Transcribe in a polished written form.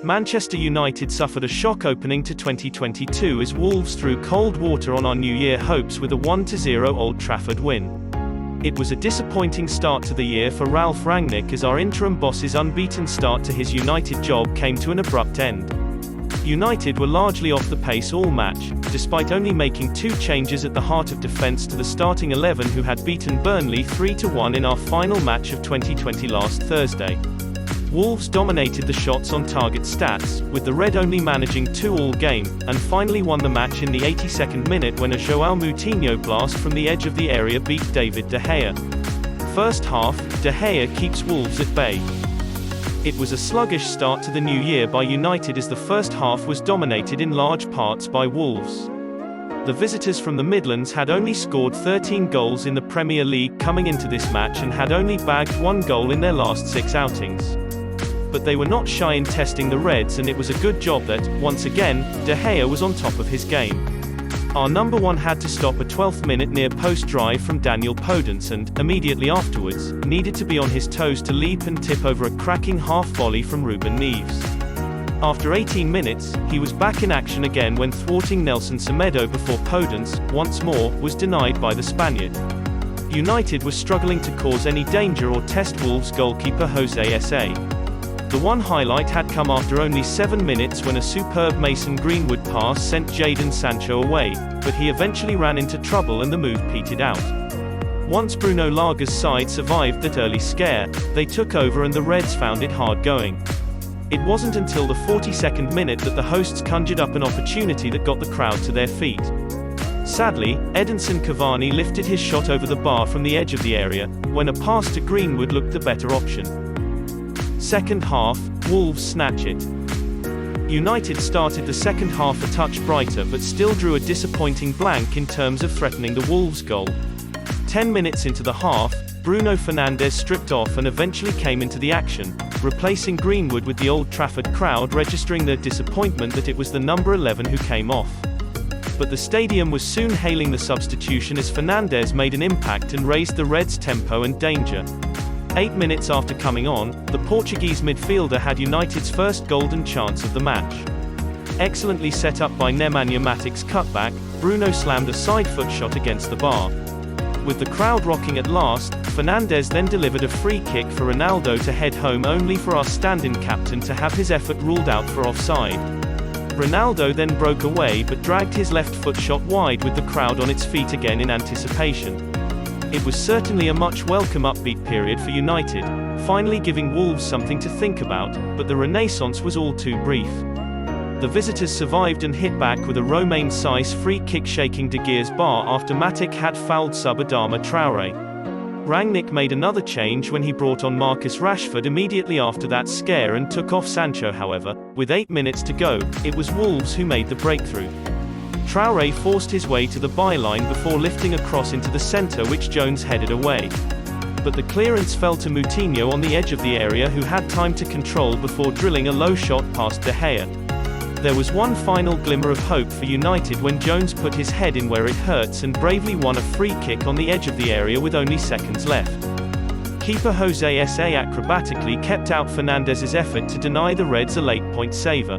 Manchester United suffered a shock opening to 2022 as Wolves threw cold water on our New Year hopes with a 1-0 Old Trafford win. It was a disappointing start to the year for Ralf Rangnick as our interim boss's unbeaten start to his United job came to an abrupt end. United were largely off the pace all match, despite only making 2 changes at the heart of defence to the starting 11 who had beaten Burnley 3-1 in our final match of 2020 last Thursday. Wolves dominated the shots on target stats, with the Red only managing 2 all game, and finally won the match in the 82nd minute when a Joao Moutinho blast from the edge of the area beat David De Gea. First half, De Gea keeps Wolves at bay. It was a sluggish start to the new year by United as the first half was dominated in large parts by Wolves. The visitors from the Midlands had only scored 13 goals in the Premier League coming into this match and had only bagged 1 goal in their last 6 outings. But they were not shy in testing the Reds, and it was a good job that, once again, De Gea was on top of his game. Our number 1 had to stop a 12th minute near post drive from Daniel Podence and, immediately afterwards, needed to be on his toes to leap and tip over a cracking half volley from Ruben Neves. After 18 minutes, he was back in action again when thwarting Nelson Semedo before Podence, once more, was denied by the Spaniard. United was struggling to cause any danger or test Wolves goalkeeper Jose Sa. The one highlight had come after only 7 minutes when a superb Mason Greenwood pass sent Jadon Sancho away, but he eventually ran into trouble and the move petered out. Once Bruno Laga's side survived that early scare, they took over and the Reds found it hard going. It wasn't until the 42nd minute that the hosts conjured up an opportunity that got the crowd to their feet. Sadly, Edinson Cavani lifted his shot over the bar from the edge of the area, when a pass to Greenwood looked the better option. Second half, Wolves snatch it. United started the second half a touch brighter but still drew a disappointing blank in terms of threatening the Wolves goal. 10 minutes into the half, Bruno Fernandes stripped off and eventually came into the action, replacing Greenwood with the Old Trafford crowd registering their disappointment that it was the number 11 who came off. But the stadium was soon hailing the substitution as Fernandes made an impact and raised the Reds' tempo and danger. 8 minutes after coming on, the Portuguese midfielder had United's first golden chance of the match. Excellently set up by Nemanja Matic's cutback, Bruno slammed a side foot shot against the bar. With the crowd rocking at last, Fernandes then delivered a free kick for Ronaldo to head home only for our stand-in captain to have his effort ruled out for offside. Ronaldo then broke away but dragged his left foot shot wide with the crowd on its feet again in anticipation. It was certainly a much welcome upbeat period for United, finally giving Wolves something to think about, but the renaissance was all too brief. The visitors survived and hit back with a Romain Saiss free kick shaking De Gea's bar after Matic had fouled sub Adama Traoré. Rangnick made another change when he brought on Marcus Rashford immediately after that scare and took off Sancho. However, with 8 minutes to go, it was Wolves who made the breakthrough. Traoré forced his way to the byline before lifting a cross into the centre which Jones headed away. But the clearance fell to Moutinho on the edge of the area who had time to control before drilling a low shot past De Gea. There was one final glimmer of hope for United when Jones put his head in where it hurts and bravely won a free kick on the edge of the area with only seconds left. Keeper Jose Sa acrobatically kept out Fernandes' effort to deny the Reds a late point saver.